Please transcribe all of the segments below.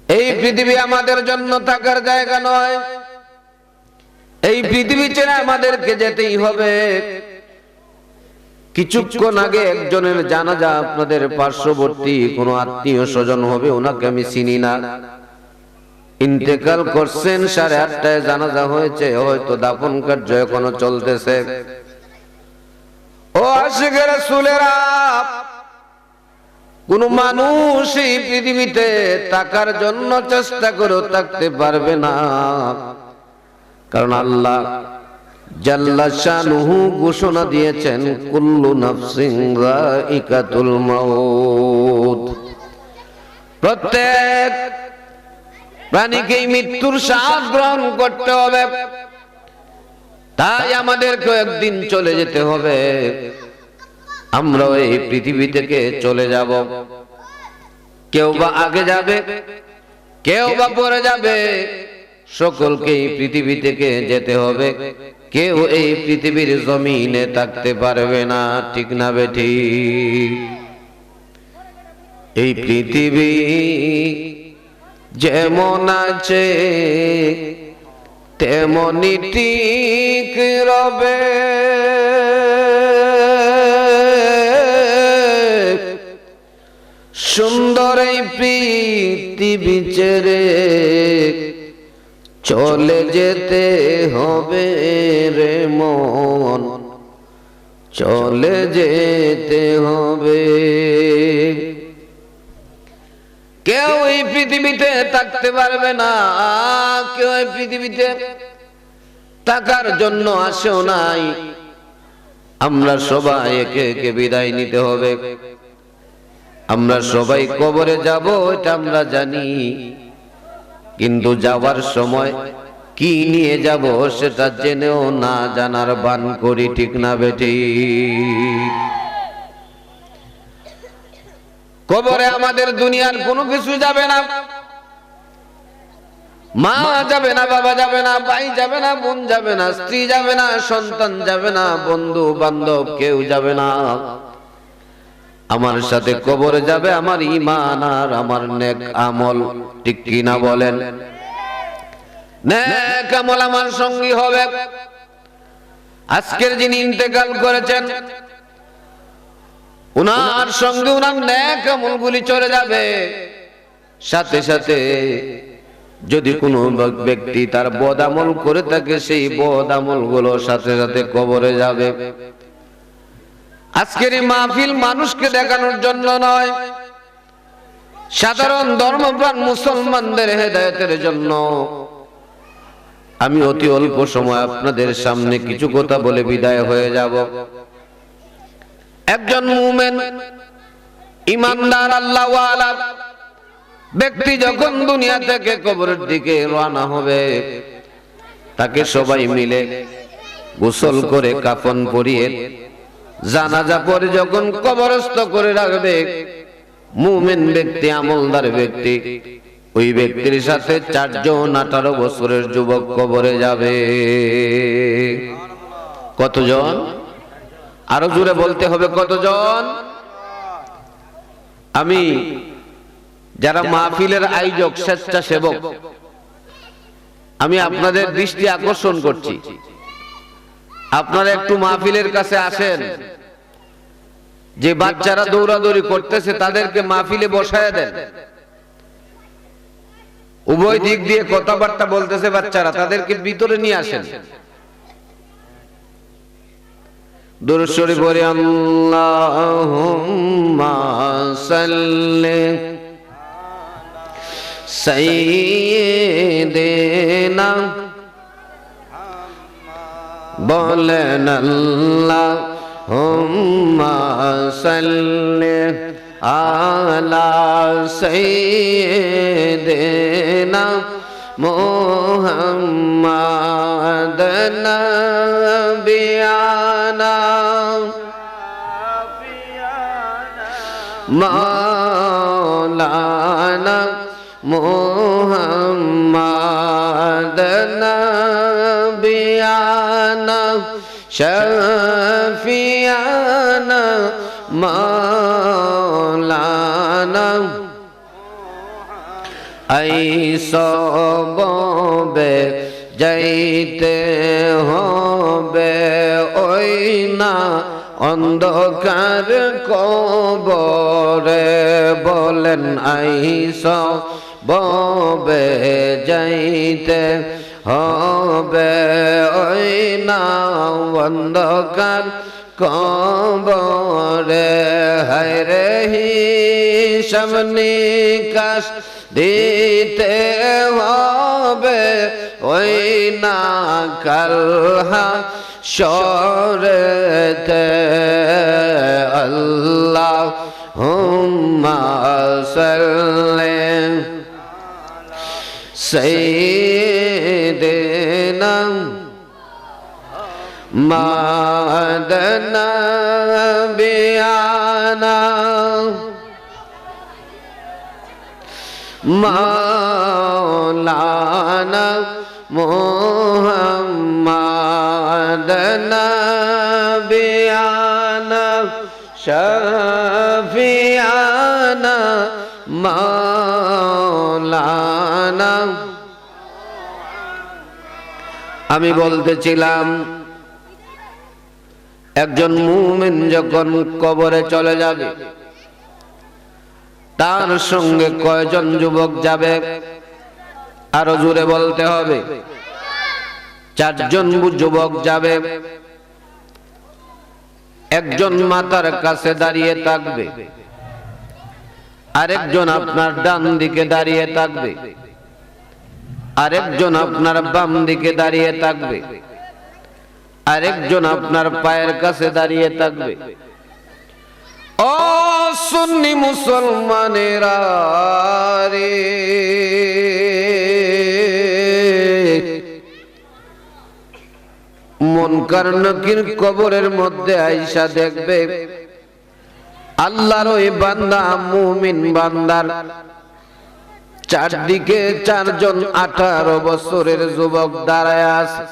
এই পৃথিবী আমাদের জন্য থাকার জায়গা নয়। এই পৃথিবী ছেড়ে আমাদেরকে যেতেই হবে। কিছুক্ষণ আগে একজনের জানাজা আপনাদের পার্শ্ববর্তী কোনো আত্মীয় স্বজন হবে, ওনাকে আমি চিনি না, ইন্তেকাল করছেন 8:30টায় জানাজা হয়েছে, হয়তো দাফন কার্য এখনো চলতেছে। ও আশিকে রাসূলেরা, কোন মানুষ এই পৃথিবীতে টাকার জন্য চেষ্টা করে থাকতে পারবে না, কারণ আল্লাহ জাল্লা শানুহু ঘোষণা দিয়েছেন কুল্লু নাফসিন যায়িকাতুল মাউত, প্রত্যেক প্রাণীকেই মৃত্যুর স্বাদ গ্রহণ করতে হবে। তাই আমাদেরকে একদিন চলে যেতে হবে। আমরাও এই পৃথিবী থেকে চলে যাব। কেউ বা আগে যাবে, কেউ বা পরে যাবে, সকলকে এই পৃথিবী থেকে যেতে হবে। কেউ এই পৃথিবীর জমিনে থাকতে পারবে না, ঠিক না বেঠিক? এই পৃথিবী যেমন আছে তেমনি ঠিক রবে, সুন্দর এই পৃথিবী ছেড়ে চলে যেতে হবে রে মন, চলে যেতে হবে। কেউ এই পৃথিবীতে থাকতে পারবে না, কেউ এই পৃথিবীতে থাকার জন্য আসেও নাই। আমরা সবাই একে একে বিদায় নিতে হবে। আমরা সবাই কবরে যাব, এটা আমরা জানি, কিন্তু যাওয়ার সময় কি নিয়ে যাব সেটা জেনেও না জানার ভান করি, ঠিক না বেঠিক? কবরে আমাদের দুনিয়ার কোনো কিছু যাবে না। মা যাবে না, বাবা যাবে না, ভাই যাবে না, বোন যাবে না, স্ত্রী যাবে না, সন্তান যাবে না, বন্ধু বান্ধব কেউ যাবে না। আমার সাথে কবরে যাবে আমার ঈমান আর আমার নেক আমল, ঠিক কি না বলেন? নেক আমল আমার সঙ্গী হবে। আজকের যিনি ইন্তেকাল করেছেন উনার সঙ্গে উনার নেক আমলগুলি চলে যাবে। সাথে সাথে যদি কোনো ব্যক্তি তার বদ আমল করে থাকে, সেই বদ আমলগুলো সাথে সাথে কবরে যাবে। আজকের এই মাহফিল মানুষকে দেখানোর জন্য নয়, সাধারণ ধর্মপ্রাণ মুসলমানদের হেদায়েতের জন্য। আমি অতি অল্প সময় আপনাদের সামনে কিছু কথা বলে বিদায় হয়ে যাব। একজন মুমিন ঈমানদার আল্লাহওয়ালা ব্যক্তি যখন দুনিয়া থেকে কবরের দিকে রওনা হবে, তাকে সবাই মিলে গোসল করে কাফন পরিয়ে জানাজা পরে যখন কবরস্থ করে রাখবে, মুমিন ব্যক্তি আমলদার ব্যক্তি, ওই ব্যক্তির সাথে 4 জন 18 বছরের যুবক কবরে যাবে। কতজন? আরো জোরে বলতে হবে, কতজন? আমি যারা মাহফিলের আয়োজক, স্বেচ্ছাসেবক, আমি আপনাদের দৃষ্টি আকর্ষণ করছি, আপনারা একটু মাহফিলের কাছে আসেন। যে বাচ্চারা দৌড়াদৌড়ি করতেছে তাদেরকে মাহফিলে বসায় দেন। উভয় দিক দিয়ে কথাবার্তা বলতেছে বাচ্চারা, তাদেরকে ভিতরে নিয়ে আসেন। দুরূদ শরীফ পড়ে আল্লাহুম্মা সাল্লি সাইয়্যিদিনা, বলেন আল্লাহুম্মা সাল্লি আলা সাইয়্যিদিনা মুহাম্মাদ নাবিয়ানা মাওলানা মুহাম্মাদ নাবিয়ানা শাফিয়ানা মাওলানা আইসো ববে যাইতে হবে ওই না অন্ধকার কবরে বলেন আইসো ববে যাইতে হবে ওই না অন্ধকার কবরে হায়রে হিসাব নিকাশ দিতে হবে ওই না কাল হাশরেতে আল্লাহুম্মা সাল্লি সাইয়্যিদিনা মাদানা বিয়ানা মাওলানা মুহাম্মদ নবিয়ানা শফিয়ানা মাওলানা। আমি বলতেছিলাম একজন মুমিন যখন কবরে চলে যাবে তার সঙ্গে কয়জন যুবক যাবে? আরো জোরে বলতে হবে। 4 জন যুবক যাবে। একজন মাথার কাছে দাঁড়িয়ে থাকবে, আরেকজন আপনার ডান দিকে দাঁড়িয়ে থাকবে, আরেকজন আপনার বাম দিকে দাঁড়িয়ে থাকবে, আরেকজন আপনার পায়ের কাছে দাঁড়িয়ে থাকবে। ও সুন্নি মুসলমানেরা রে, মুনকার নাকির কবরের মধ্যে আয়েশা দেখবে আল্লাহর ওই বান্দা মুমিন বান্দার চারদিকে 4 জন 18 বছরের যুবক দাঁড়ায় আছে।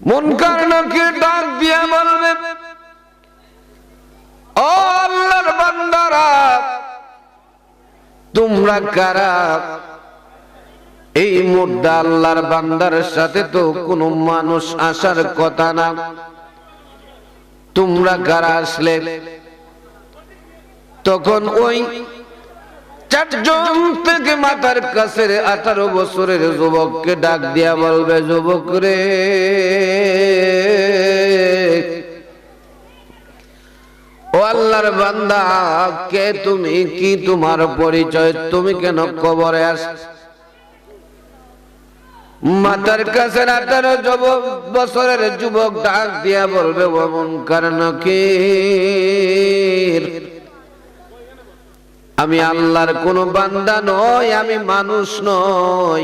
মুনকার নাকির ডাক দিয়ে বলবে, ও আল্লাহর বান্দারা, তোমরা কারা? এই মুর্দা আল্লাহর বান্দার সাথে তো কোনো মানুষ আসার কথা না, তোমরা কারা আসলে? তখন ওই 4 জন থেকে মাথার কাছে 18 বছরের যুবককে ডাক দিয়া বলবে, যুবক রে, ও আল্লাহর বান্দা, কে তুমি? কি তোমার পরিচয়? তুমি কেন কবরে আস? মাথার কাছে 18 বছরের যুবক ডাক দিয়া বলবে, ও মুনকার নাকির, আমি আল্লাহর কোন বান্দা নই, আমি মানুষ নই,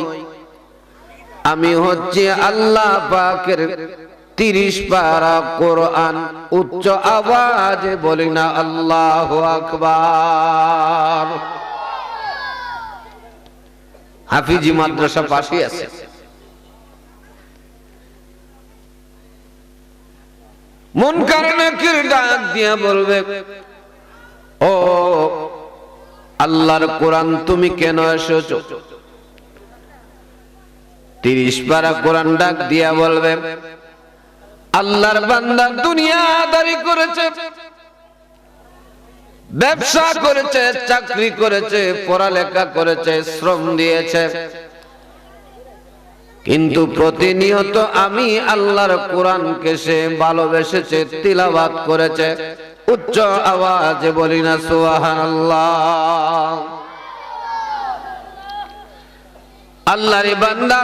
আমি হচ্ছে আল্লাহ পাকের 30 পারা কোরআন উচ্চ আওয়াজে বলি না আল্লাহু আকবার। হাফিজি মাদ্রাসা পাশে আছে। মুনকার নাকির ডাক দিয়া বলবে, ও আল্লাহর কোরআন তুমি কেন এসেছো? 30 পারা কোরআন ডাক দিয়া বলবে, আল্লাহর বান্দা দুনিয়াদারি করেছে, ব্যবসা করেছে, চাকরি করেছে, পড়ালেখা করেছে, শ্রম দিয়েছে, কিন্তু প্রতিনিয়ত আমি আল্লাহর কোরআনকে সে ভালোবেসেছে, তিলাওয়াত করেছে, উচ্চ আওয়াজে বলি না সুবহানাল্লাহ। আল্লাহর বান্দা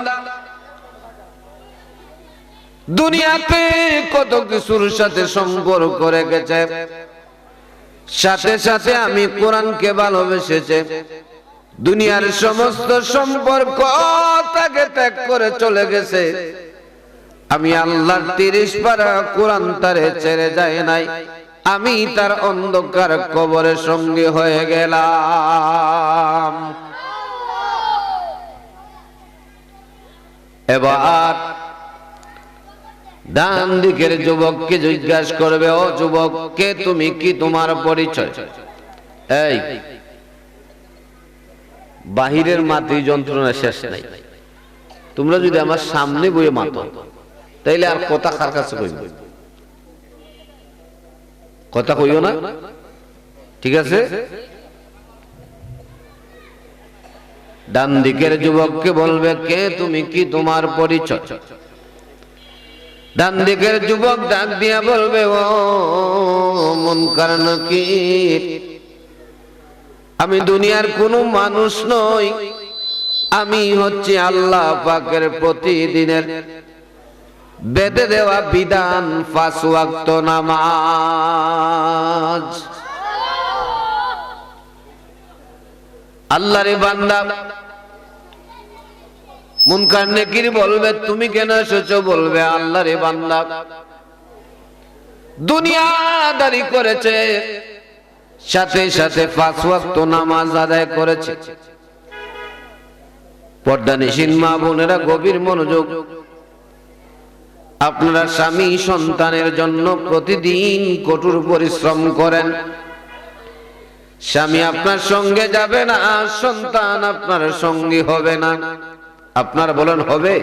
দুনিয়াতে কত কিছুর সাথে সম্পর্ক রেখেছে, সাথে সাথে আমি কোরআনকে ভালোবেসেছে, দুনিয়ার সমস্ত সম্পর্ক তাকে ত্যাগ করে চলে গেছে, আমি আল্লাহর 30 পারা কোরআন তারে ছেড়ে যায় নাই, আমি তার অন্ধকার কবরের সঙ্গী হয়ে গেলাম। এবার ডান দিকের যুবককে জিজ্ঞাসা করবে, ও যুবক, কে তুমি? কি তোমার পরিচয়? এই বাহিরের মাটি যন্ত্রণা শেষ নাই। তোমরা যদি আমার সামনে বইয়ে মাতো তাইলে আর কথা কার কাছে কইব? কথা কইও না, ঠিক আছে? ডান দিকের যুবককে বলবে, কে তুমি, কি তোমার পরিচয়? ডান দিকের যুবক ডাক দিয়া বলবে, ও মুনকার নাকির, আমি দুনিয়ার কোনো মানুষ নই, আমি হচ্ছে আল্লাহ পাকের প্রতিদিনের বেঁধে দেওয়া বিধান 5 ওয়াক্ত নামাজ। আল্লাহরে বান্দা মুনকার নাকির বলবে, তুমি কেন এসেছো? বলবে, আল্লাহরে বান্দা দুনিয়াদারি করেছে, সাথে সাথে 5 ওয়াক্ত নামাজ আদায় করেছে। পর্দানিশীন মা বোনেরা গভীর মনোযোগ, আপনারা স্বামী সন্তানের জন্য প্রতিদিন কঠোর পরিশ্রম করেন। স্বামী আপনার সঙ্গে যাবে না, সন্তান আপনার সঙ্গী হবে না। আপনার বলেন হবে?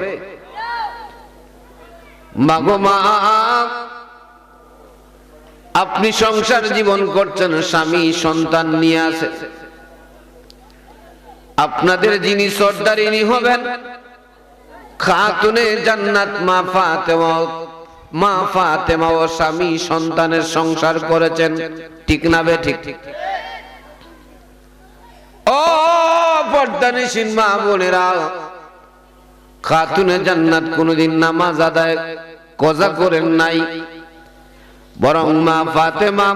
মাগো মা, আপনি সংসার জীবন করছেন, স্বামী সন্তান নিয়ে আসে, আপনাদের যিনি সর্দারিনী হবেন খাতুনে জান্নাত মা ফাতেমা ও স্বামী সন্তানের সংসার করেছেন, ঠিক না বে ঠিক? ও পর্দানিশীন মা বোনেরা, খাতুনে জান্নাত কোনদিন নামাজ আদায় কজা করেন নাই, বরং মা ফাতেমা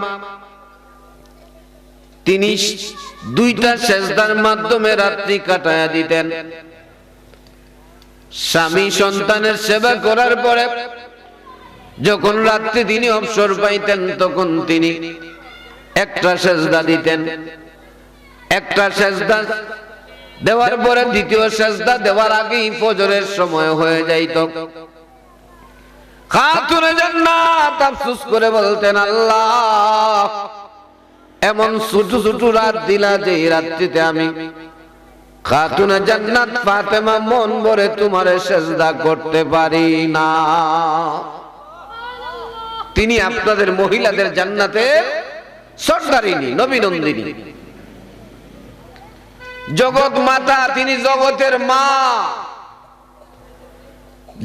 তিনি 2টা সেজদার মাধ্যমে রাত্রি কাটায়া দিতেন। স্বামী সন্তানের সেবা করার পরে যখন রাত্রি তিনি অবসর পাইতেন, তখন তিনি একটা সেজদা দিতেন। একটা সেজদা দেওয়ার পরে দ্বিতীয় সেজদা দেওয়ার আগেই ফজরের সময় হয়ে যাইত। খাতুনে জান্নাত আফসোস করে বলতেন, আল্লাহ, এমন ছোট ছোট রাত দিলা যে রাত্রিতে আমি খাতুনে জান্নাত ফাতেমা মন ভরে তোমারে সেজদা করতে পারি না। তিনি আপনাদের মহিলাদের জান্নাতের সর্দারিনী, নবী নন্দিনী, জগৎ মাতা, তিনি জগতের মা,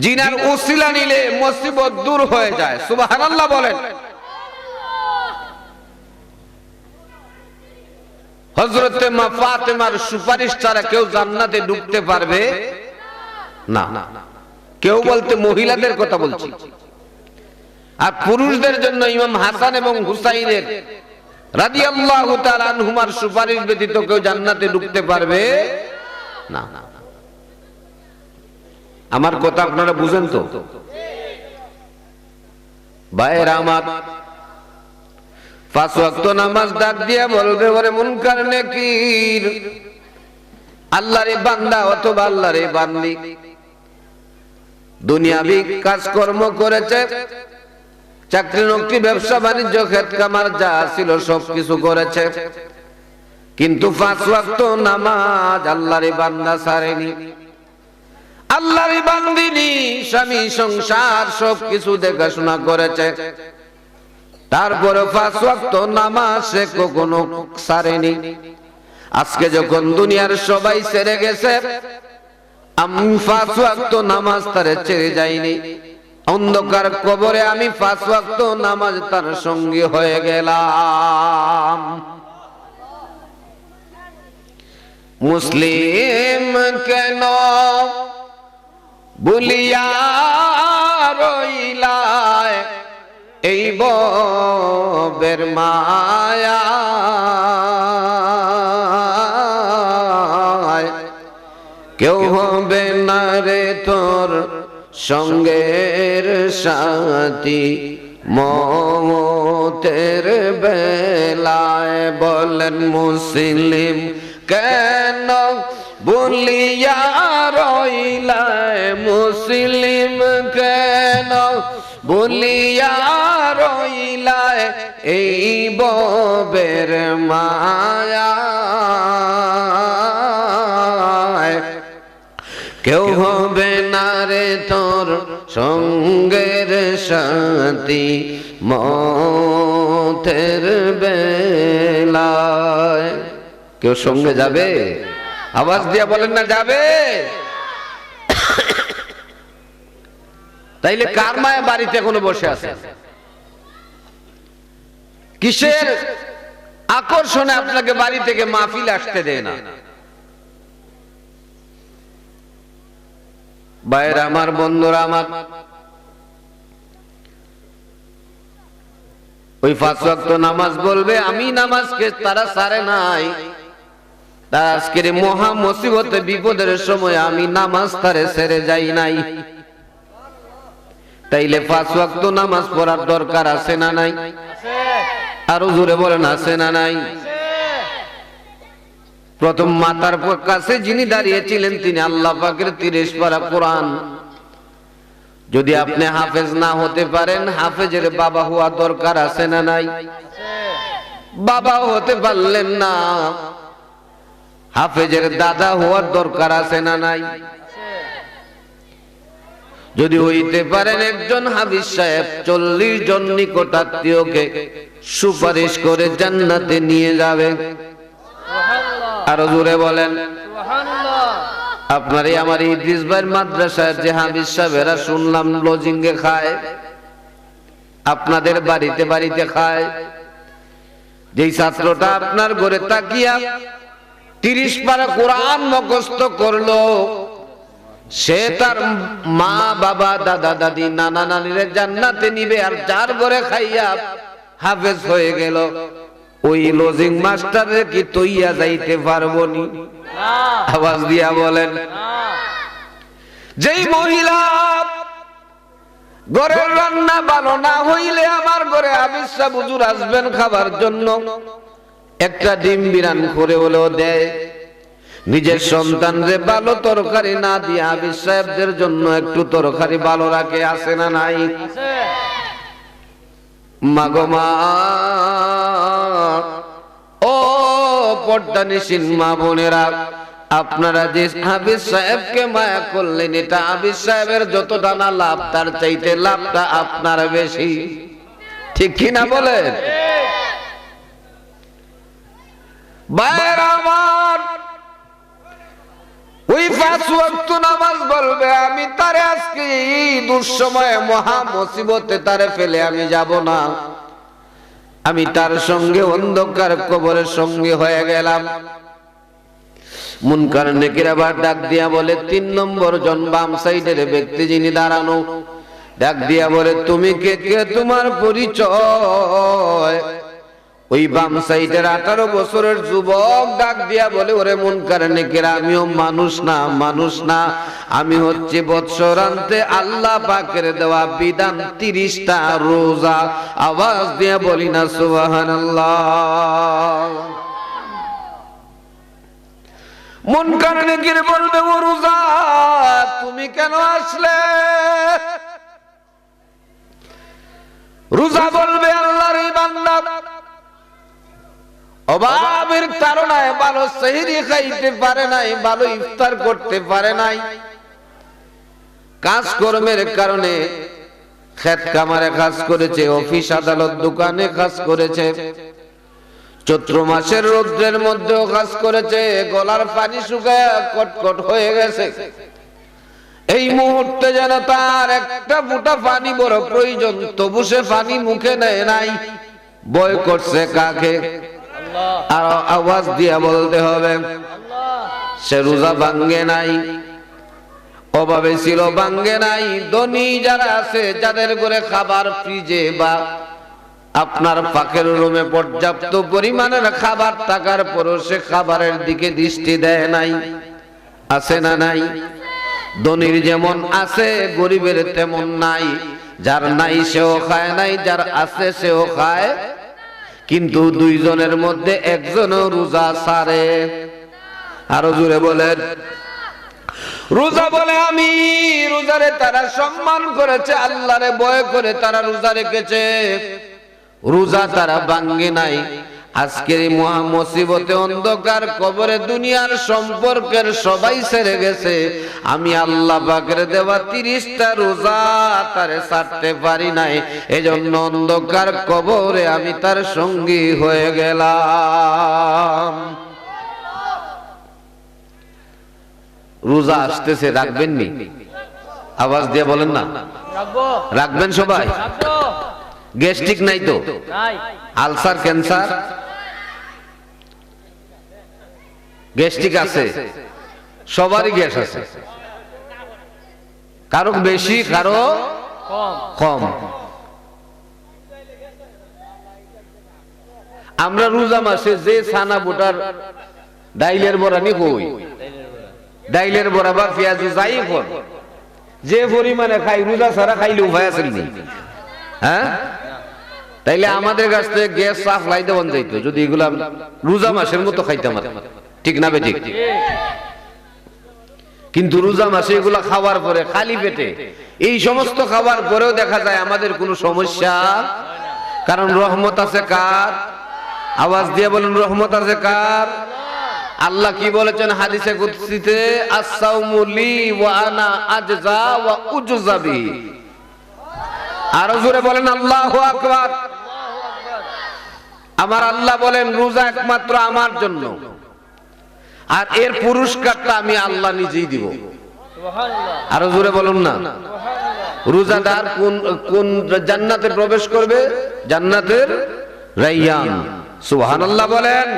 জিনার উসিলা নিলে মুসিবত দূর হয়ে যায়। সুবহানাল্লাহ বলেন। হযরতে মা ফাতেমার সুপারিশ ছাড়া কেউ জান্নাতে ঢুকতে পারবে না। কেউ বলতে মহিলাদের কথা বলছি, আর পুরুষদের জন্য ইমাম হাসান এবং হুসাইনের রাদিয়াল্লাহু তাআলা আনহুমার সুপারিশ ব্যতীত কেউ জান্নাতে ঢুকতে পারবে না। আমার কথা আপনারা বুঝেন তো ভাইয়েরা আমার? 5 ওয়াক্ত নামাজ ডাক দিয়া বলবে, ওরে মুনকার নাকির, আল্লাহরে বান্দা অথবা আল্লাহরে বান্দি, দুনিয়াবি কাজকর্ম করেছে, চাকরি নকরি ব্যবসা বাণিজ্য ক্ষেত কামার যা ছিল সবকিছু করেছে, কিন্তু 5 ওয়াক্ত নামাজ আল্লাহরে বান্দা ছাড়েনি, আল্লাহরে বান্দিনী, স্বামী সংসার সবকিছু দেখাশোনা করেছে, তারপরে 5 ওয়াক্ত নামাজ সে কখনো ছাড়েনি। আজকে যখন দুনিয়ার সবাই ছেড়ে গেছে, আমি 5 ওয়াক্ত নামাজ তারে ছেড়ে যাইনি। অন্ধকার কবরে আমি 5 ওয়াক্ত নামাজ তার সঙ্গী হয়ে গেলাম। মুসলিম কেন বলিয়া রইলা এই ববের মায়া, কেউ হবে না রে তোর সঙ্গের সাথী মওতের বেলায়। বলেন মুসলিম কেন বলিয়া রইলায়, মুসলিম কেন বলিয়া রইলায় এই ববের মায়া। কেউ হবে না রে তোর সঙ্গের সাথী মতের বেলায়। কেউ সঙ্গে যাবে? আওয়াজ দিয়া বলেন না যাবে। তাইলে কার মায়া বাড়িতে এখনো বসে আছে? কিসের আকর্ষণে আপনাকে বাড়ি থেকে মাহফিল আসতে দেয় না? ভাইরা আমার, বন্ধুরা আমার, ওই 5 ওয়াক্ত নামাজ বলবে আমি নামাজকে তারা ছাড়ে নাই, তার আজকের মহা মুসিবতে বিপদের সময় আমি নামাজ তারে ছেড়ে যাই নাই। তাইলে 5 ওয়াক্ত নামাজ পড়ার দরকার আছে না নাই? আরো জোরে বলেন আছে না নাই? প্রথম মাতার কাছে যিনি দাঁড়িয়েছিলেন তিনি আল্লাহ পাকের 30 পারা কোরআন। যদি আপনি হাফেজ না হতে পারেন, হাফেজের বাবা হওয়া দরকার আছে না নাই? বাবা হতে পারলেন না, হাফেজের দাদা হওয়ার দরকার আছে না নাই? যদি হইতে পারেন একজন হাফিজ সাহেব 40 জন নিকটাত্মীয়কে সুপারিশ করে জান্নাতে নিয়ে যাবে। আরো জোরে বলেন সুবহানাল্লাহ। আপনার আমার ইদ্রিস ভাইয়ের মাদ্রাসায় যে হাফিজ সাহেবেরা শুনলাম লজিংয়ে খায়, আপনাদের বাড়িতে বাড়িতে খায়, যেই ছাত্রটা আপনার ঘরে তাকিয়া 30 পারা কোরআন মুখস্থ করলো, সে তার মা বাবা দাদা দাদি নানা নানির জান্নাতে নিবে। আর যার ঘরে খাইয়া হাফেজ হয়ে গেল, ওই লজিং মাস্টারে কি তৈয়া যাইতে পারবো নি? আওয়াজ দিয়া বলেন। যেই মহিলা ঘরের রান্না ভালো না হইলে আমার ঘরে হাফেজ সাহেব হুজুর আসবেন খাবার জন্য, একটা ডিম বিরান করে হলেও দেয়, নিজের সন্তানরে ভালো তরকারি না দিয়ে হাফেজ সাহেবদের জন্য একটু তরকারি ভালো রাখে, আছে না নাই? মাগো মা, ও পর্দানিসীন মা বোনেরা, আপনারা যে হাফেজ সাহেবকে মায়া করলেন, এটা হাফেজ সাহেবের যতটা না লাভ তার চাইতে লাভটা আপনার বেশি, ঠিক কিনা বলেন? ভাইরা আমার, ওই 5 ওয়াক্ত নামাজ বলবে আমি তারে আজকে এই দুঃসময়ে মহা মুসিবতে তারে ফেলে আমি যাব না, আমি তার সঙ্গে অন্ধকার কবরের সঙ্গে হয়ে গেলাম। মুনকার নেকির আবার ডাক দিয়া বলে, 3 নম্বর জন বাম সাইডের ব্যক্তি যিনি দাঁড়ানো, ডাক দিয়া বলে তুমি কে, কে তোমার পরিচয়? ওই বাম সাইডের 18 বছরের যুবক ডাক দিয়া বলে, ওরে মুনকার নেকির, আমিও মানুষ না, মানুষ না, আমি হচ্ছে বৎসরান্তে আল্লাহ পাকের দেওয়া বিধান 30টা রোজা। আওয়াজ দিয়া বলি না সুবহানাল্লাহ। মুনকার নেকির বলবে, ও রোজা তুমি কেন আসলে? রোজা বলবে, আল্লাহর বান্দা অভাবের কারণে ভালো সেহরি খাইতে পারে নাই, ভালো ইফতার করতে পারে নাই, কাজকর্মের কারণে ক্ষেত খামারে কাজ করেছে, অফিস আদালত দোকানে কাজ করেছে, চৈত্র মাসের রৌদ্রের মধ্যেও কাজ করেছে, গলার পানি শুকায় কটকট হয়ে গেছে। এই মুহূর্তে যেন তার একটা ফুটা পানি বড় প্রয়োজন, তবু সে পানি মুখে নেয় নাই, ভয় করছে কাকে? আর আওয়াজ দিয়া বলতে হবে, সে রোজা ভাঙ্গে নাই, অভাবে ছিল ভাঙ্গে নাই। ধনী যারা আছে, যাদের ঘরে খাবার ফ্রিজে বা আপনার পাকের রুমে পর্যাপ্ত পরিমাণের খাবার থাকার পরও সে খাবারের দিকে দৃষ্টি দেয় নাই, আছে না নাই? ধনীর যেমন আছে, গরিবের তেমন নাই। যার নাই সেও খায় নাই, যার আছে সেও খায়, কিন্তু 2 জনের মধ্যে একজনও রোজা ছাড়ে। আরো জোরে বলেন। রোজা বলে আমি রোজারে তারা সম্মান করেছে, আল্লাহরে ভয় করে তারা রোজা রেখেছে, রোজা তারা ভাঙ্গে নাই। আজকের এই মহা মুসিবতে অন্ধকার কবরে দুনিয়ার সম্পর্কের সবাই ছেড়ে গেছে, আমি আল্লাহ পাকের দেওয়া 30টা রোজা তারে ছাড়তে পারি নাই, এজন্য অন্ধকার কবরে আমি তার সঙ্গী হয়ে গেলাম। রোজা আসতেছে, রাখবেন নি? আওয়াজ দিয়ে বলেন না, রাখবেন সবাই? গ্যাস্ট্রিক নাই তো? আলসার, ক্যান্সার, গ্যাস্ট্রিক আছে? সবারই গ্যাস আছে, কারো বেশি কারো কম। আমরা রোজা মাসে যে ছানা বুটার ডাইলের বড়া নি কই, ডাইলের বড়া বা পেঁয়াজ যাই কর, যে পরিমাণে খাই রোজা ছাড়া খাইলে উপায় আছে নি? হ্যাঁ, তাইলে আমাদের কাছ থেকে গ্যাস সাপ্লাই দেওয়া যাইতো যদি এগুলা রোজা মাসের মতো খাইতাম, ঠিক না বেঠিক? কিন্তু রোজা মাসে এগুলা খাওয়ার পরে খালি পেটে এই সমস্ত খাওয়ার পরেও দেখা যায় আমাদের কোনো সমস্যা, কারণ রহমত আছে কার? আওয়াজ দিয়ে বলেন, রহমত আছে কার? আল্লাহ কি বলেছেন হাদিসে কুদসিতে, আস-সাওমু লি ওয়া আনা আজজা ওয়া উজজা বিহি। আরো জোরে বলেন আল্লাহু আকবার। আমার আল্লাহ বলেন রোজা একমাত্র আমার জন্য, আর এর পুরস্কারটা আমি আল্লাহ নিজেই দিব। আরো জোরে বলুন না। রোজাদার কোন জান্নাতে প্রবেশ করবে? জান্নাতের রাইয়ান। সুবহানাল্লাহ বলেন।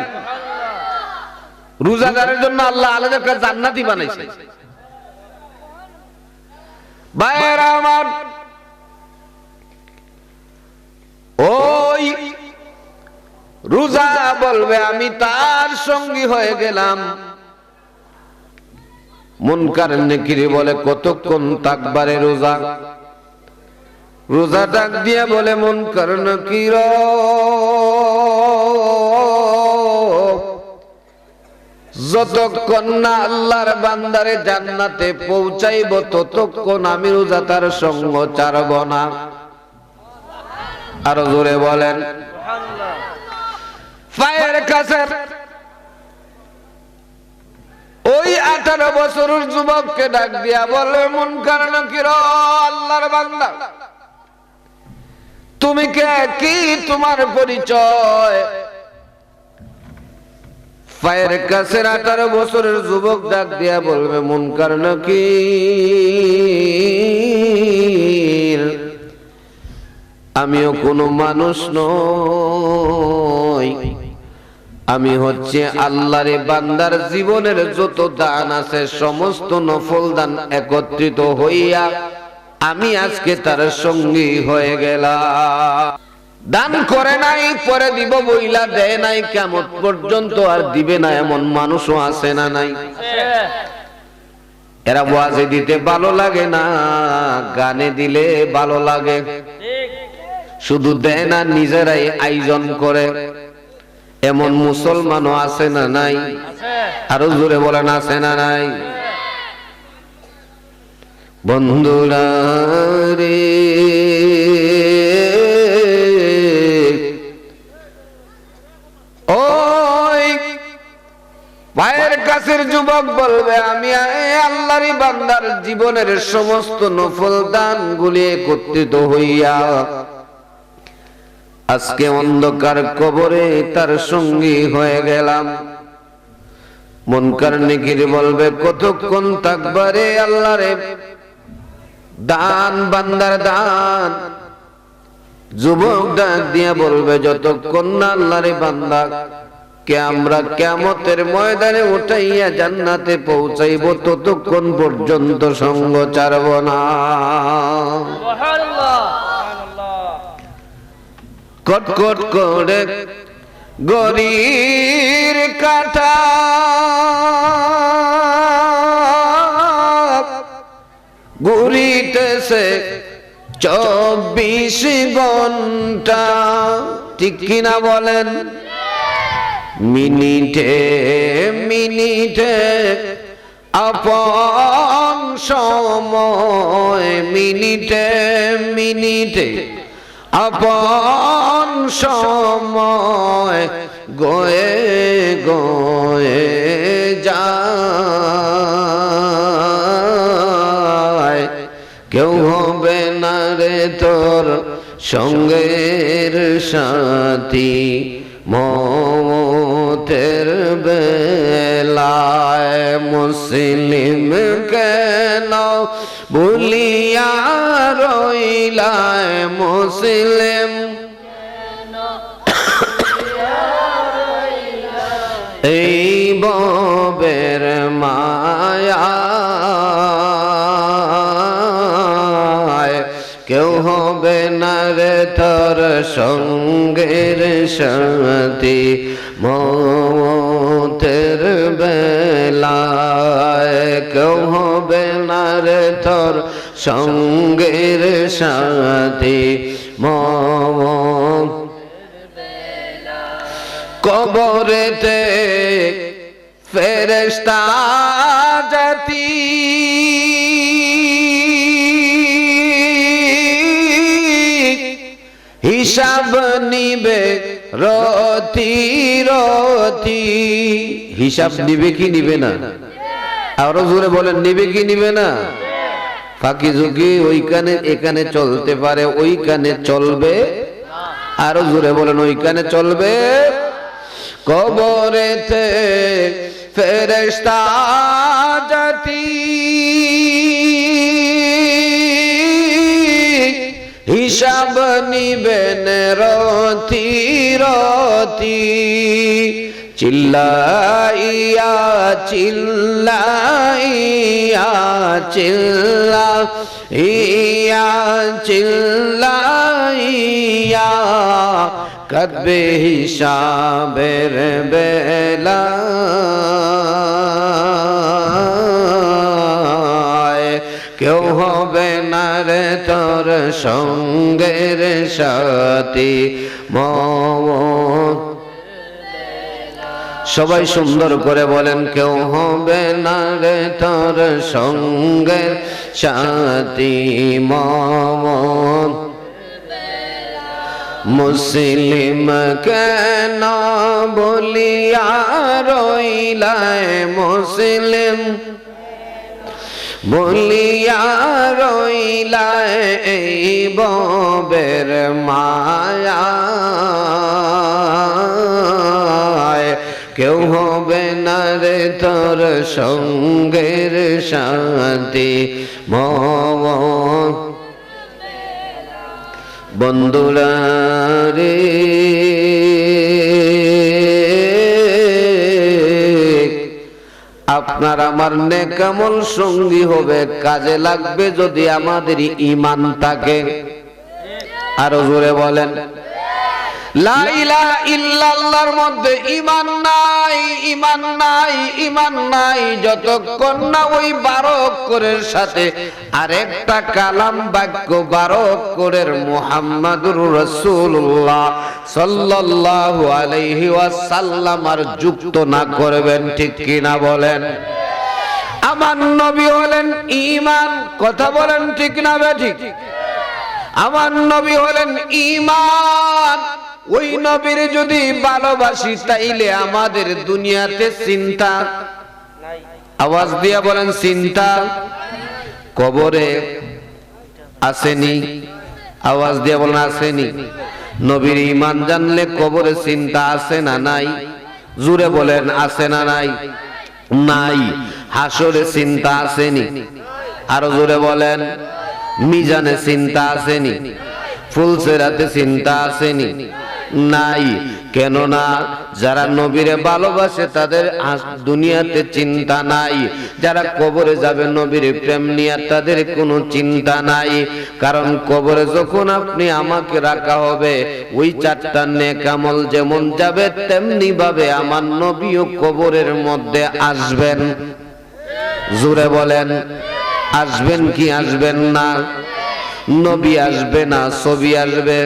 রোজাদারের জন্য আল্লাহ আলাদা একটা জান্নাতই বানাইছে। ভাইরা আমার, ওই রোজা বলবে আমি তার সঙ্গী হয়ে গেলাম। মুনকার নেকির বলে কতক্ষণ থাকবারে রোজা? রোজা ডাক দিয়ে বলে মুনকার নেকির, যতক্ষণ না আল্লাহর বান্দারে জান্নাতে পৌঁছাইব ততক্ষণ আমি রোজা তার সঙ্গ ছাড়ব না। আরো জোরে বলেন। পায়ের কাছে ওই 18 বছরের যুবককে ডাক দিয়া বলে মুনকার নাকির, আল্লাহর বান্দা তুমি কে, কি তোমার পরিচয়? পায়ের কাছে 18 বছরের যুবক ডাক দিয়া বলবে মুনকার নাকির, আমিও কোনো মানুষ নই, আমি হচ্ছে আল্লাহর বান্দার জীবনের যত দান আছে সমস্ত নফল দান একত্রিত হইয়া আমি আজকে তার সঙ্গী হয়ে গেলাম। দান করে নাই, পরে দিব বইলা দেয় নাই, কিয়ামত পর্যন্ত আর দিবে না এমন মানুষও আছে না নাই? এরা ওয়াজে দিতে ভালো লাগে না, গানে দিলে ভালো লাগে, শুধু দেয় না নিজেরাই আয়োজন করে, এমন মুসলমানও আছে না নাই? আরো জোরে বলেন আছে না নাই? বন্ধুরা রে, ওই ভাইয়ের কাছের যুবক বলবে আমি আল্লাহর বান্দার জীবনের সমস্ত নফল দান গুলি একত্রিত হইয়া আজকে অন্ধকার কবরে তার সঙ্গী হয়ে গেলাম। মুনকার নেকির বলবে কতক্ষণ থাকবারে আল্লাহরে দান, বান্দার দান। যুবক ডাক দিয়া বলবে যতক্ষণ না আল্লাহরে বান্দা কে আমরা কিয়ামতের ময়দানে উঠাইয়া জান্নাতে পৌঁছাইব ততক্ষণ পর্যন্ত সঙ্গ ছাড়ব না। সুবহানাল্লাহ। কটকট করে গরির কাটা ঘুরিতেছে 24 ঘন্টা, ঠিক কিনা বলেন? মিনিটে মিনিটে আপন সময়, মিনিটে মিনিটে আপন সময় গয়ে গয়ে যায়, কেউ হবে না রে তোর সঙ্গের সাথী মতের বেলায়। মুসলিম কেন ভুলিয়া রইলায়, মুসলিম এই ববের মায়ায়, কেউ হবে না রে তোর সঙ্গের সাথী মতের বেলায়। কেউ হবে না রে তোর সঙ্গের সাথী মত। কবরেতে ফেরেশতা জাতি হিসাব নিবে রতি রতি। হিসাব নিবে কি নিবে না? আরো জোরে বলেন, নিবে কি নিবে না? ফাঁকি ঝুঁকি ওই কানে এখানে চলতে পারে, ওই কানে চলবে। আরো জোরে বলেন, ওই কানে চলবে। কবরেতে ফেরেশতা জাতি হিসাব নিবেন রতি রতি। চিল্লাইয়া চিল্লাইয়া চিল্লাইয়া চিল্লাইয়া কাঁদবে হিসাবের বেলায়। কেউ হবে না রে তোর সঙ্গের সাথী মত। সবাই সুন্দর করে বলেন, কেউ হবে না রে তোর সঙ্গের সাথী মত। মুসলিম কেন বলিয়া রইলায়, মুসলিম বলিয়া রইলায় এই ববের মায়ায়। কেউ হবে না রে তোর সঙ্গের সাথী মত। বন্ধুরা রে আপনার আমার নেক আমল সঙ্গী হবে, কাজে লাগবে যদি আমাদের ঈমান থাকে। আরো জোরে বলেন, লা ইলাহা ইল্লাল্লাহর মধ্যে ঈমান নাই, ঈমান নাই, ঈমান নাই যতক্ষণ না ওই 12 অক্ষরের সাথে আরেকটা কালাম বাক্য 12 অক্ষরের মুহাম্মাদুর রাসূলুল্লাহ সাল্লাল্লাহু আলাইহি ওয়াসাল্লাম আর যুক্ত না করবেন। ঠিক কি না বলেন? আমার নবী হলেন ঈমান। কথা বলেন ঠিক না ঠিক? আমার নবী হলেন ঈমান। ওই নবীর যদি ভালোবাসি তাইলে আমাদের দুনিয়াতে চিন্তা, আওয়াজ দিয়া বলেন চিন্তা, কবরে আসেনি? আওয়াজ দিয়া বলেন আসেনি? নবীর ঈমান জানলে কবরে চিন্তা আছে না নাই? জোরে বলেন, আছে না নাই? নাই। হাসরে চিন্তা আসেনি? আরো জোরে বলেন, মিজানে চিন্তা আসেনি? ফুলসেরাতে চিন্তা আসেনি? নাই। কেননা যারা নবীরে ভালোবাসে তাদের দুনিয়াতে চিন্তা নাই, যারা কবরে যাবে নবীর প্রেম নিয়ে তাদের কোনো চিন্তা নাই। কারণ কবরে যখন আপনি আমাকে রাখা হবে, ওই 4টা নেক আমল যেমন যাবে তেমনি ভাবে আমার নবীও কবরের মধ্যে আসবেন। জোরে বলেন, আসবেন কি আসবেন না? নবী আসবে না ছবি আসবে?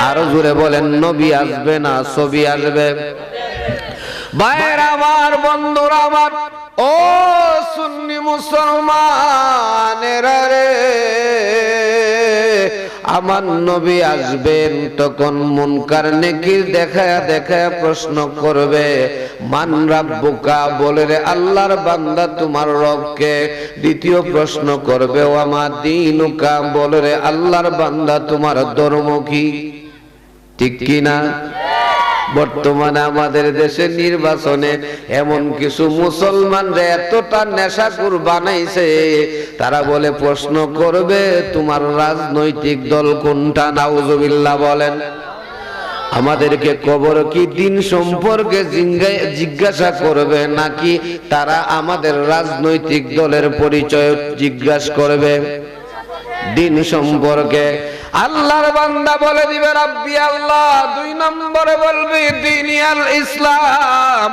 আরো জোরে বলেন, নবী আসবে না ছবি আসবে? ভাইয়ের আমার, বন্ধুরা আমার, ও সুন্নি মুসলমানেরা রে, আমার নবী আসবেন, তখন মুনকার নেকির দেখায়া দেখায়া প্রশ্ন করবে, মান রাব্বুকা, বলে রে আল্লাহর বান্দা তোমার রবকে। দ্বিতীয় প্রশ্ন করবে, ওয়া মা দীনুকা, বলে রে আল্লাহর বান্দা তোমার ধর্ম কি? ঠিক কি না? বর্তমানে আমাদের দেশে নির্বাচনে এমন কিছু মুসলমানরা এতটা নেশাখোর বানাইছে, তারা বলে প্রশ্ন করবে তোমার রাজনৈতিক দল কোনটা। নাউজুবিল্লাহ বলেন। আমাদেরকে কবর কি দিন সম্পর্কে জিজ্ঞাসা করবে, নাকি তারা আমাদের রাজনৈতিক দলের পরিচয় জিজ্ঞাসা করবে? দিন সম্পর্কে। আল্লাহর বান্দা বলে দিবে রাব্বি আল্লাহ, 2 নম্বরে বলবে দিনিয়াল ইসলাম।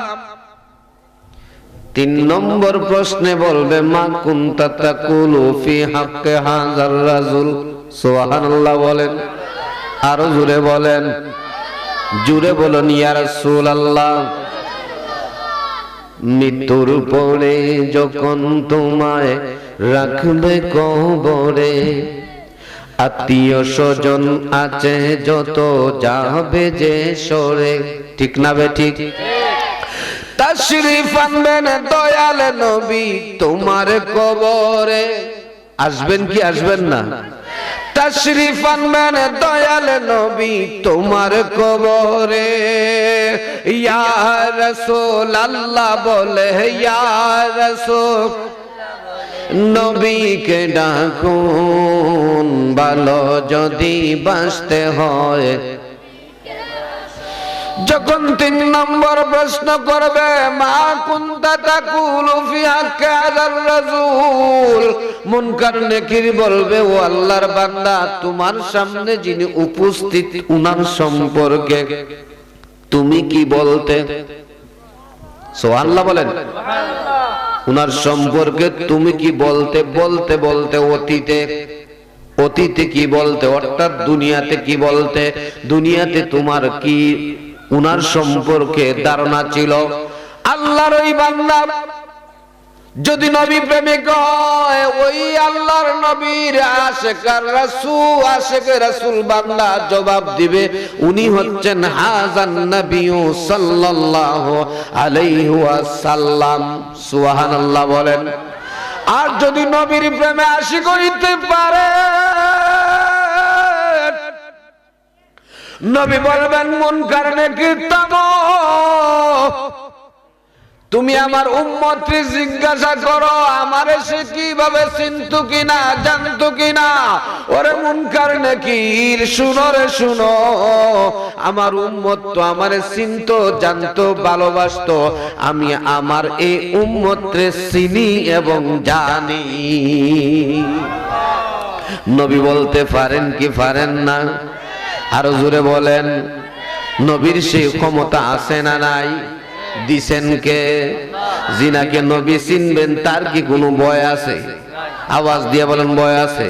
3 নম্বর প্রশ্নে বলবে মা কুনতা তাকুলু ফি হাক্কি হাযার রাজুল। সুবহানাল্লাহ বলেন, আরো জোরে বলেন, জোরে বলুন ইয়া রাসূলুল্লাহ। মৃত্যুর পরে যখন তোমায় রাখবে কবরে, আত্মীয় স্বজন আছে যত যাবে যে সরে। ঠিক না বে ঠিক? তাশরিফ আনবেন দয়াল নবী তোমার কবরে। আসবেন কি আসবেন না? তাশরিফ আনবেন দয়াল নবী তোমার কবরে। ইয়া রাসূলুল্লাহ বলে, ইয়া রাসূল, নবীকে ডাকুন, ভালো যদি বাঁচতে হয়। যখন 3 নম্বর প্রশ্ন করবে মা কুনতা তাকুলু ফি হাক্কি হাযার রাসূল, মুনকার নেকির বলবে ও আল্লাহর বান্দা তোমার সামনে যিনি উপস্থিত উনার সম্পর্কে তুমি কি বলতে? সুবহানাল্লাহ বলেন। উনার সম্পর্কে তুমি কি বলতে? বলতে বলতে অতীতে কি বলতে, অর্থাৎ দুনিয়াতে কি বলতে? দুনিয়াতে তোমার কি উনার সম্পর্কে ধারণা ছিল? আল্লাহর ওই বান্দা যদি নবী প্রেমিক হয়, ওই আল্লাহর নবীর আশিকার রাসূল, আশিকে রাসূল বান্দা জবাব দিবে উনি হচ্ছেন হাযান নবিয়্যু সাল্লাল্লাহু আলাইহি ওয়াসাল্লাম। সুবহানাল্লাহ বলেন। আর যদি নবীর প্রেমে আশিক হইতে পারে, নবী বলবেন মুনকার নেকির থামো, তুমি আমার উম্মতকে জিজ্ঞাসা করো আমারে সে কিভাবে চিনতো কিনা, জানতো কিনা। ওরে মুনকার নাকির শুনো রে শুনো, আমার উম্মত তো আমারে চিনতো, জানতো, ভালোবাসতো। আমি আমার এই উম্মতকে চিনি এবং জানি। নবী বলতে পারেন কি পারেন না? আরো জোরে বলেন। নবীর সেই ক্ষমতা আছে না নাই? দিছেন কে? জিনাকে নবী চিনবেন তার কি কোনো ভয় আছে? আওয়াজ দিয়ে বলেন ভয় আছে?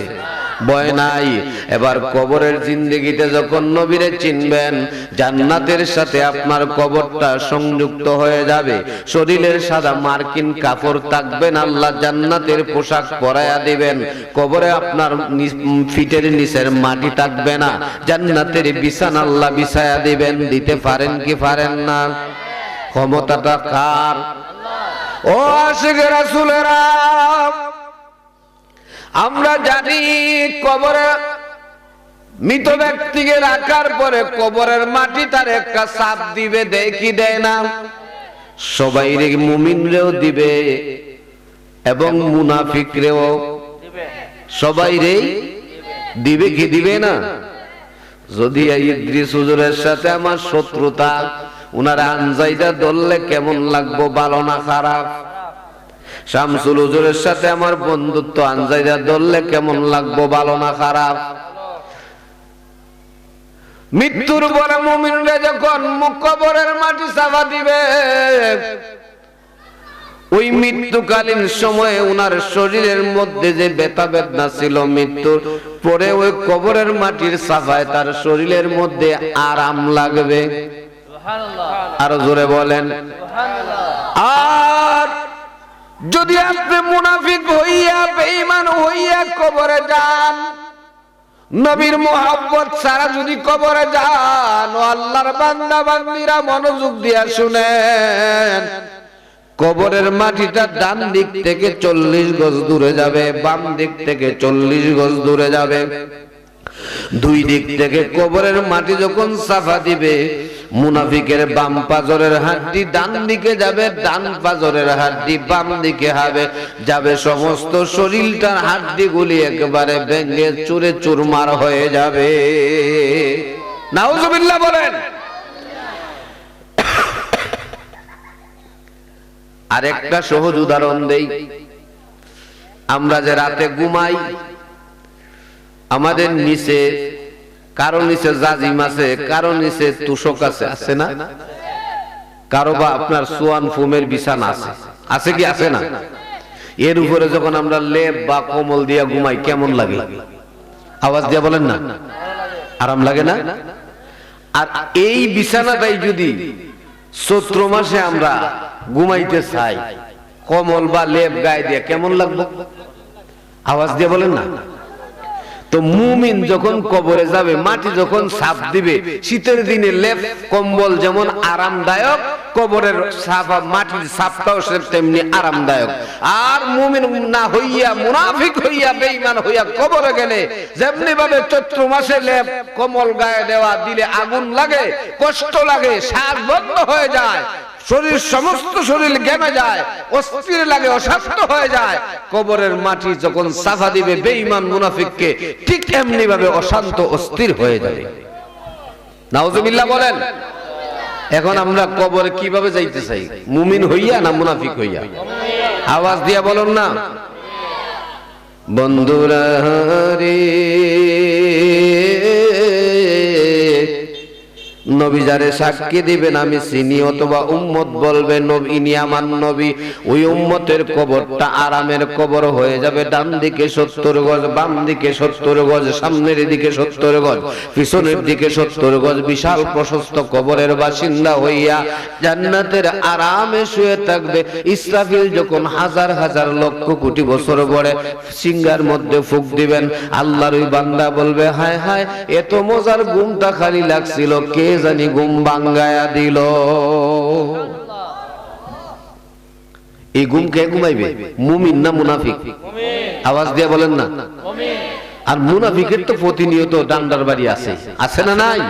ভয় নাই। এবার কবরের জিন্দেগিতে যখন নবীরে চিনবেন, জান্নাতের সাথে আপনার কবরটা সংযুক্ত হয়ে যাবে। শরীরের সাদা মার্কিন কাপড় থাকবেন, আল্লাহ জান্নাতের পোশাক পরাইয়া দিবেন। কবরে আপনার ফিটের নিচের মাটি থাকবে না, জান্নাতের বিছানা আল্লাহ বিছায়া দিবেন। দিতে পারেন কি পারেন না? ক্ষমতাটা কার? ও আশিকে রাসূলেরা, আমরা জানি কবরে মৃত ব্যক্তিকে রাখার পরে কবরের মাটি তার একটা ছাপ দিবে, দেয় কি দেয় না? সবাই রে, মুমিনরেও দিবে এবং মুনাফিকরেও সবাই রে দিবে কি দিবে না? যদি ইদ্রিস হুজুরের সাথে আমার শত্রুতা, উনার আনজাইদা ধরলে কেমন লাগবো, ভালো না খারাপ? শামসুল হুজুরের সাথে আমার বন্ধুত্ব, আনজাইদা ধরলে কেমন লাগবো, ভালো না খারাপ? মৃত্যুর পরে মুমিনরা যখন কবরের মাটি চাপা দিবে, ওই মৃত্যুকালীন সময়ে উনার শরীরের মধ্যে যে ব্যথা বেদনা ছিল, মৃত্যুর পরে ওই কবরের মাটির চাপায় তার শরীরের মধ্যে আরাম লাগবে। আরো জোরে বলেন। আর যদি আপনি মুনাফিক হইয়া, বেঈমান হইয়া কবরে যান, নবীর মোহাব্বত ছাড়া যদি কবরে যান, ও আল্লাহর বান্দা বান্দীরা মনোযোগ দিয়া শুনেন, কবরের মাটিটা ডান দিক থেকে 40 গজ দূরে যাবে, বাম দিক থেকে 40 গজ দূরে যাবে। দুই দিক থেকে কবরের মাটি যখন সাফা দিবে, মুনাফিকের বাম পাজরের হাড্ডি ডান দিকে যাবে, ডান পাজরের হাড্ডি বাম দিকে হবে যাবে, সমস্ত শরীরটার হাড্ডিগুলি একেবারে ভেঙে চুরে চুরমার হয়ে যাবে। নাউজুবিল্লাহ বলেন। আরেকটা সহজ উদাহরণ দেই। আমরা যে রাতে ঘুমাই, আমাদের নিচে কারো নিচে জাজিম আছে, কারো নিচে তুষক আছে, আছে না? কারো বা আপনার সোয়ান ফোমের বিছানা আছে, আছে কি আছে না? এর উপরে যখন আমরা লেপ বা কম্বল দিয়া ঘুমাই কেমন লাগে? আওয়াজ দিয়া বলেন না, আরাম লাগে না? আর এই বিছানাটাই যদি চৈত্র মাসে আমরা ঘুমাইতে চাই, কম্বল বা লেপ গায়ে দিয়ে কেমন লাগবে? আওয়াজ দিয়ে বলেন না। তো মুমিন যখন কবরে যাবে, মাটি যখন ছাপ দিবে, শীতের দিনে লেপ কম্বল যেমন আরামদায়ক, কবরের ছাপা মাটির ছাপটাও তেমনি আরামদায়ক। আর মুমিন না হইয়া, মুনাফিক হইয়া, বেঈমান হইয়া কবরে গেলে যেমনি ভাবে চৈত্র মাসে লেপ কম্বল গায়ে দেওয়া দিলে আগুন লাগে, কষ্ট লাগে, শ্বাস বন্ধ হয়ে যায়, শরীর সমস্ত শরীর ঘেমে যায়, অস্থির লাগে, অশান্ত হয়ে যায়, কবরের মাটি যখন সাফা দিবে বেঈমান মুনাফিককে, ঠিক এমনি ভাবে অশান্ত অস্থির হয়ে যাবে। নাউজুবিল্লাহ বলেন। এখন আমরা কবরে কিভাবে যাইতে চাই? মুমিন হইয়া না মুনাফিক হইয়া? আওয়াজ দিয়া বলুন না। বন্ধুরা রে, নবী যারে সাক্ষী দিবেন আমি চিনি, অথবা উম্মত বলবে ইনি আমার নবী, ওই উম্মতের কবরটা আরামের কবর হয়ে যাবে। ডান দিকে 70 গজ, বাম দিকে 70 গজ, সামনের দিকে 70 গজ, পিছনের দিকে 70 গজ, বিশাল প্রশস্ত কবরের বাসিন্দা হইয়া জান্নাতের আরামে শুয়ে থাকবে। ইসরাফিল যখন হাজার হাজার লক্ষ কোটি বছর পরে সিংহার মধ্যে ফুঁক দিবেন, আল্লাহর ওই বান্দা বলবে, হায় হায়, এত মজার ঘুমটা খালি লাগছিল, কে জানি ঘুম ভাঙ্গায়া দিল। এই ঘুম কে ঘুমাইবে? মুমিন না মুনাফিক? আওয়াজ দিয়ে বলেন না। আর মুনাফিকের তো প্রতিনিয়ত ডান্ডার বাড়ি আছে, আছে না নাই?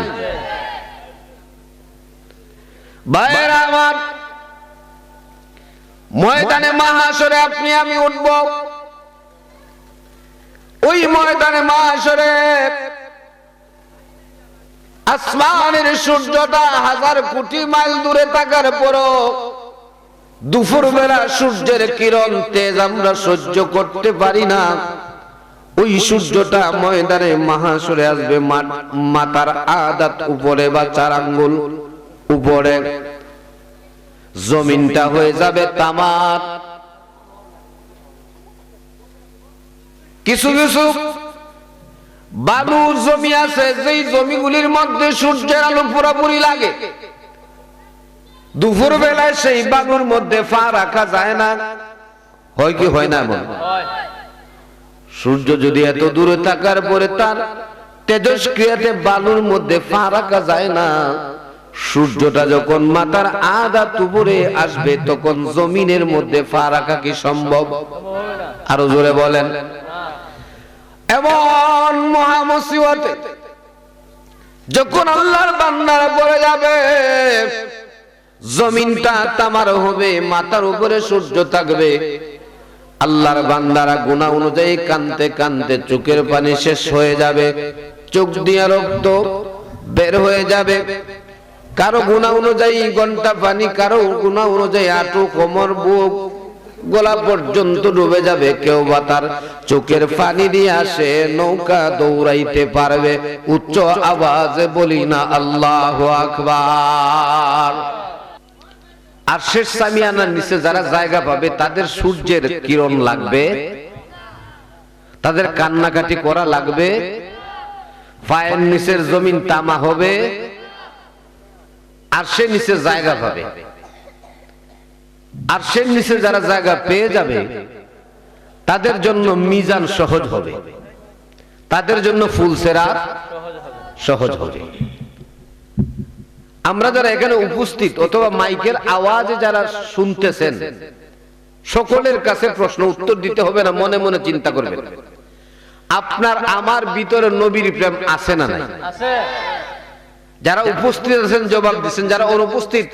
ভাইরা আমার, ময়দানে মাহশরে আপনি আমি উঠব। ওই ময়দানে মাহশরে আসমানের সূর্যটা 1000 কোটি মাইল দূরে থাকার পরও দুপুর বেলা সূর্যের কিরণ তেজ আমরা সহ্য করতে পারি না। ওই সূর্যটা ময়দানে মাহশরে আসবে, মাথার আদাত উপরে বা 4 আঙ্গুল উপরে, জমিনটা হয়ে যাবে তামার। কিছু কিছু বালুর জমি আছে, যেই জমিগুলির মধ্যে সূর্যের আলো পুরোপুরি লাগে, দুপুর বেলায় সেই বালুর মধ্যে পা রাখা যায় না। হয় কি হয় না? এমন সূর্য যদি এত দূরে থাকার পরে তার তেজস্ক্রিয়াতে বালুর মধ্যে পা রাখা যায় না, সূর্যটা যখন মাথার আধা উপরে আসবে তখন জমিনের মধ্যে পা রাখা কি সম্ভব? আরো জোরে বলেন। এমন মহা মুসিবতে যখন আল্লাহর বান্দারা পড়ে যাবে, জমিনটা তামার হবে, মাথার উপরে সূর্য থাকবে, আল্লাহর বান্দারা গুনাহ অনুযায়ী কানতে কানতে চোখের পানি শেষ হয়ে যাবে, চোখ দিয়ে রক্ত বের হয়ে যাবে। কারো গুনাহ অনুযায়ী ঘন্টা পানি, কারো গুনাহ অনুযায়ী হাঁটু, কোমর, বুক, গলা পর্যন্ত ডুবে যাবে। কেউ বা তার চোখের পানি দিয়ে আসে নৌকা দৌড়াইতে পারবে। উচ্চ আওয়াজে বলি না আল্লাহু আকবার। আর শেষ সামিয়ানার নিচে যারা জায়গা পাবে তাদের সূর্যের কিরণ লাগবে, তাদের কান্নাকাটি করা লাগবে, পায়ের নিচের জমিন তামা হবে, আর সে নিচে জায়গা পাবে। আর সে নিচে যারা জায়গা পেয়ে যাবে তাদের জন্য মিজান সহজ হবে, তাদের জন্য ফুল সেরাত সহজ হবে। আমরা যারা এখানে উপস্থিত অথবা মাইকের আওয়াজে যারা শুনতেছেন, সকলের কাছে প্রশ্ন উত্তর দিতে হবে না, মনে মনে চিন্তা করবেন আপনার আমার ভিতরে নবীর প্রেম আছে না নাই? যারা উপস্থিত আছেন জবাব দিচ্ছেন, যারা অনুপস্থিত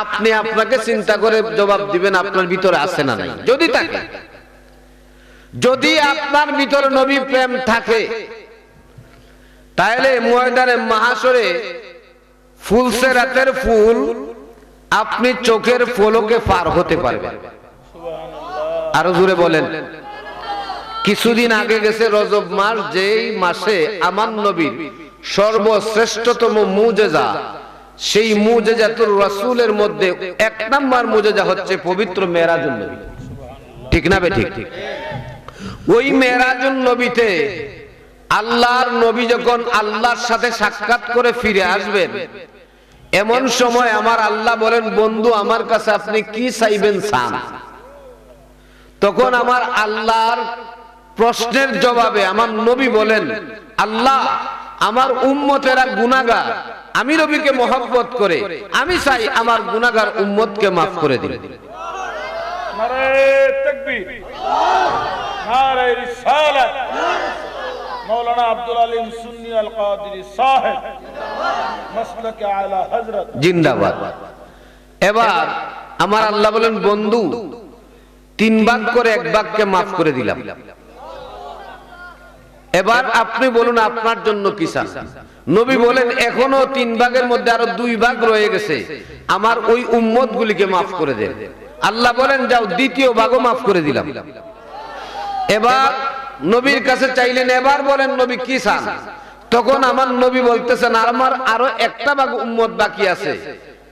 আপনি আপনাকে চিন্তা করে জবাব দিবেন আপনার ভিতরে আছে না নাই। যদি থাকে, যদি আপনার ভিতরে নবী প্রেম থাকে, তাহলে ময়দানে মাহশরে ফুলসেরাতের ফুল আপনি চোখের পলকে পার হতে পারবেন। আরো জোরে বলেন। কিছুদিন আগে গেছে রজব মাস, যেই মাসে আমার নবীর সর্বশ্রেষ্ঠতম মুজেজা, সেই মুজেজাতুর রাসূলের মধ্যে এক নাম্বার মুজেজা হচ্ছে পবিত্র মেরাজুন নবী। ঠিক না বেঠিক? ওই মেরাজুন নবীতে আল্লাহর নবী যখন আল্লাহর সাথে সাক্ষাৎ করে ফিরে আসবেন, এমন সময় আমার আল্লাহ বলেন, বন্ধু আমার কাছে আপনি কি চাইবেন চান। তখন আমার আল্লাহর প্রশ্নের জবাবে আমার নবী বলেন, আল্লাহ আমার উম্মতেরা গুনাহগার, আমি নবীকে মহব্বত করে আমি চাই আমার গুনাহগার উম্মতকে মাফ করে দিন। নারে তাকবীর, নারে রিসালাত। মৌলানা আব্দুল আলিম সুন্নি আল কাদেরী সাহেব মাসলাকে আলা হযরত জিন্দাবাদ। এবার আমার আল্লাহ বলেন, বন্ধু 3 ভাগ করে 1 ভাগকে মাফ করে দিলাম। এবার আপনি বলুন আপনার জন্য কি চান। নবী বলেন, এখনো 3 ভাগের মধ্যে আরো 2 ভাগ রয়ে গেছে, আমার ওই উম্মত গুলিকে মাফ করে দেন। আল্লাহ বলেন, যাও 2য় ভাগও মাফ করে দিলাম। এবার নবীর কাছে চাইলেন, এবার বলেন নবী কি চান। তখন আমার নবী বলতেছেন, আমার আরো 1টা ভাগ উম্মত বাকি আছে,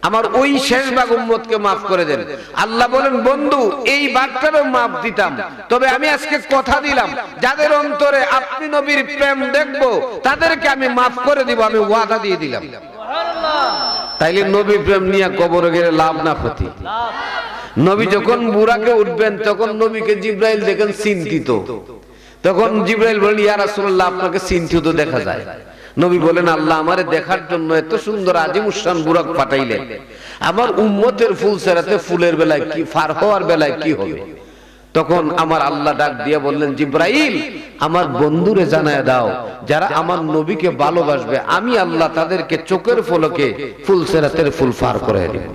আমার ওই শেষ ভাগ উম্মতকে মাফ করে দেন। আল্লাহ বলেন, বন্ধু এই ভাগটারও মাফ দিতাম, তবে আমি আজকে কথা দিলাম যাদের অন্তরে আপনি নবীর প্রেম দেখব তাদেরকে আমি মাফ করে দিব, আমি ওয়াদা দিয়ে দিলাম। তাইলে নবী প্রেম নিয়ে কবরে গেলে লাভ না ক্ষতি? নবী যখন বুরাকে উঠবেন তখন নবীকে জিবরাইল দেখেন চিন্তিত। তখন জিবরাইল বলেন, ইয়া রাসূলুল্লাহ আপনাকে চিন্তিত দেখা যায়। নবী বলেন, আল্লাহ আমারে দেখার জন্য এত সুন্দর আজিমুশান বুরাক পাঠাইলেন, আমার উম্মতের ফুলসেরাতে ফুলের বেলায় কি ফার হওয়ার বেলায় কি হবে। তখন আমার আল্লাহ ডাক দিয়ে বললেন, জিবরাইল আমার বন্ধুরে জানায় দাও, যারা আমার নবীকে ভালোবাসবে আমি আল্লাহ তাদেরকে চোখের পলকে ফুলসেরাতের ফুল ফার করে দিব।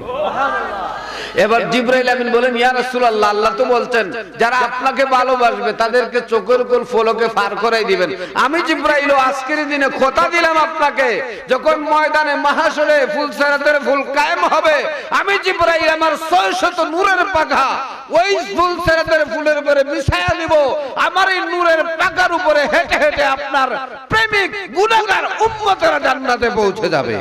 এবার জিবরাইল আমিন বলেন, ইয়া রাসূলুল্লাহ আল্লাহ তো বলছেন যারা আপনাকে ভালোবাসবে তাদেরকে চোখের কোল ফলকে পার করাই দিবেন। আমি জিবরাইল আজকের দিনে কথা দিলাম আপনাকে, যখন ময়দানে মাহশরে ফুলসেরাতের ফুল কায়েম হবে, আমি জিবরাইল আমার 600 নূরের পাখা ওই ফুলসেরাতের ফুলের উপরে বিছায়া দিব। আমার এই নূরের পাখার উপরে হেঁটে হেঁটে আপনার প্রেমিক গুনাহগার উম্মতেরা জান্নাতে পৌঁছে যাবে।